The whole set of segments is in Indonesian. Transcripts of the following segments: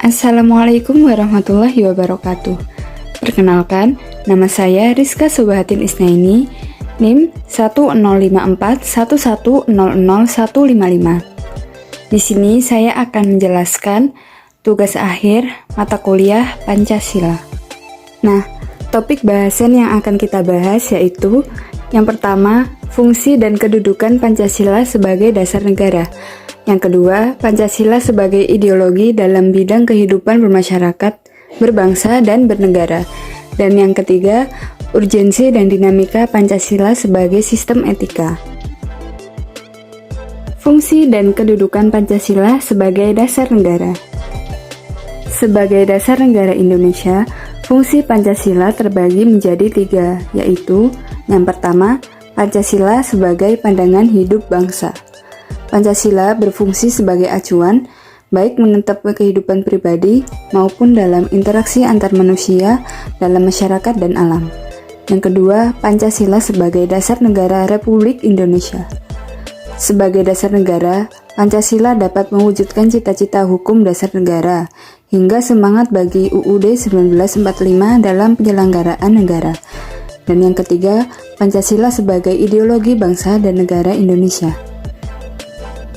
Assalamualaikum warahmatullahi wabarakatuh. Perkenalkan, nama saya Rizka Subahatin Isnaini, NIM 105411000155. Di sini saya akan menjelaskan tugas akhir mata kuliah Pancasila. Nah, topik bahasan yang akan kita bahas yaitu yang pertama, fungsi dan kedudukan Pancasila sebagai dasar negara. Yang kedua, Pancasila sebagai ideologi dalam bidang kehidupan bermasyarakat, berbangsa, dan bernegara. Dan yang ketiga, urgensi dan dinamika Pancasila sebagai sistem etika. Fungsi dan kedudukan Pancasila sebagai dasar negara. Sebagai dasar negara Indonesia, fungsi Pancasila terbagi menjadi tiga, yaitu yang pertama, Pancasila sebagai pandangan hidup bangsa. Pancasila berfungsi sebagai acuan, baik menetapkan kehidupan pribadi maupun dalam interaksi antar manusia dalam masyarakat dan alam. Yang kedua, Pancasila sebagai dasar negara Republik Indonesia. Sebagai dasar negara, Pancasila dapat mewujudkan cita-cita hukum dasar negara, hingga semangat bagi UUD 1945 dalam penyelenggaraan negara. Dan yang ketiga, Pancasila sebagai ideologi bangsa dan negara Indonesia.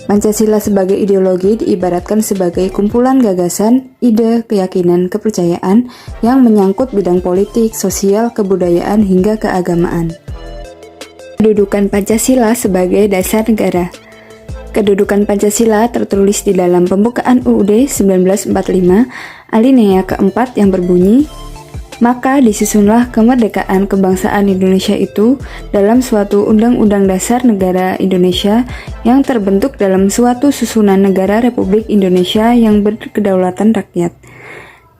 Pancasila sebagai ideologi diibaratkan sebagai kumpulan gagasan, ide, keyakinan, kepercayaan yang menyangkut bidang politik, sosial, kebudayaan, hingga keagamaan. Kedudukan Pancasila sebagai dasar negara. Kedudukan Pancasila tertulis di dalam pembukaan UUD 1945 alinea keempat yang berbunyi, maka disusunlah kemerdekaan kebangsaan Indonesia itu dalam suatu Undang-Undang Dasar Negara Indonesia yang terbentuk dalam suatu susunan negara Republik Indonesia yang berkedaulatan rakyat,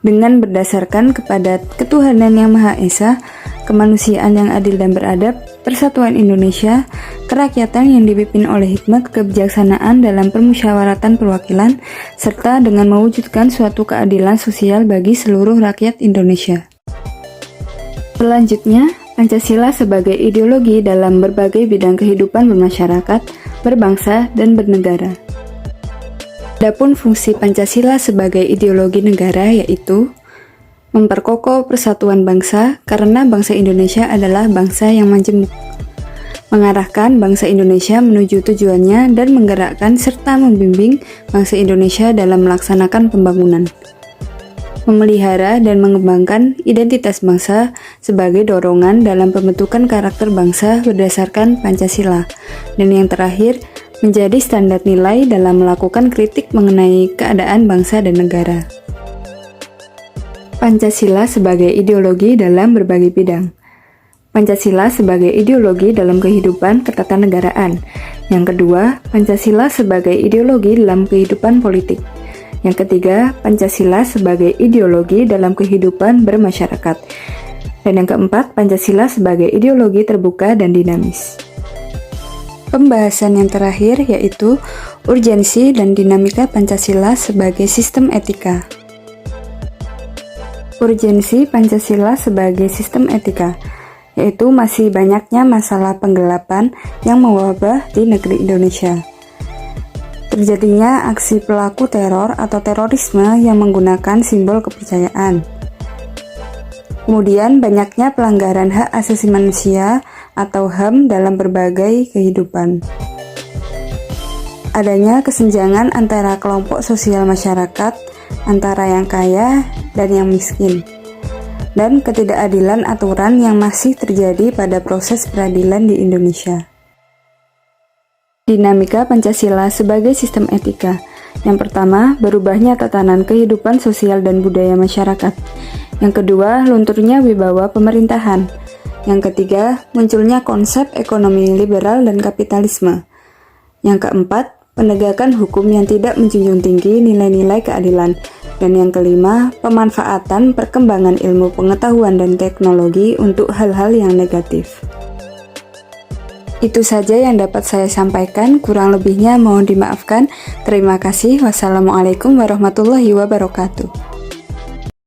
dengan berdasarkan kepada ketuhanan yang Maha Esa, kemanusiaan yang adil dan beradab, persatuan Indonesia, kerakyatan yang dipimpin oleh hikmat kebijaksanaan dalam permusyawaratan perwakilan, serta dengan mewujudkan suatu keadilan sosial bagi seluruh rakyat Indonesia. Selanjutnya, Pancasila sebagai ideologi dalam berbagai bidang kehidupan bermasyarakat, berbangsa, dan bernegara. Adapun fungsi Pancasila sebagai ideologi negara yaitu memperkokoh persatuan bangsa karena bangsa Indonesia adalah bangsa yang majemuk, mengarahkan bangsa Indonesia menuju tujuannya dan menggerakkan serta membimbing bangsa Indonesia dalam melaksanakan pembangunan. Memelihara dan mengembangkan identitas bangsa sebagai dorongan dalam pembentukan karakter bangsa berdasarkan Pancasila. Dan yang terakhir, menjadi standar nilai dalam melakukan kritik mengenai keadaan bangsa dan negara. Pancasila sebagai ideologi dalam berbagai bidang. Pancasila sebagai ideologi dalam kehidupan ketatanegaraan. Yang kedua, Pancasila sebagai ideologi dalam kehidupan politik. Yang ketiga, Pancasila sebagai ideologi dalam kehidupan bermasyarakat. Dan yang keempat, Pancasila sebagai ideologi terbuka dan dinamis. Pembahasan yang terakhir yaitu urgensi dan dinamika Pancasila sebagai sistem etika. Urgensi Pancasila sebagai sistem etika, yaitu masih banyaknya masalah penggelapan yang mewabah di negeri Indonesia. Terjadinya aksi pelaku teror atau terorisme yang menggunakan simbol kepercayaan. Kemudian banyaknya pelanggaran hak asasi manusia atau HAM dalam berbagai kehidupan. Adanya kesenjangan antara kelompok sosial masyarakat, antara yang kaya dan yang miskin. Dan ketidakadilan aturan yang masih terjadi pada proses peradilan di Indonesia. Dinamika Pancasila sebagai sistem etika. Yang pertama, berubahnya tatanan kehidupan sosial dan budaya masyarakat. Yang kedua, lunturnya wibawa pemerintahan. Yang ketiga, munculnya konsep ekonomi liberal dan kapitalisme. Yang keempat, penegakan hukum yang tidak menjunjung tinggi nilai-nilai keadilan. Dan yang kelima, pemanfaatan perkembangan ilmu pengetahuan dan teknologi untuk hal-hal yang negatif. Itu saja yang dapat saya sampaikan, kurang lebihnya mohon dimaafkan. Terima kasih. Wassalamualaikum warahmatullahi wabarakatuh.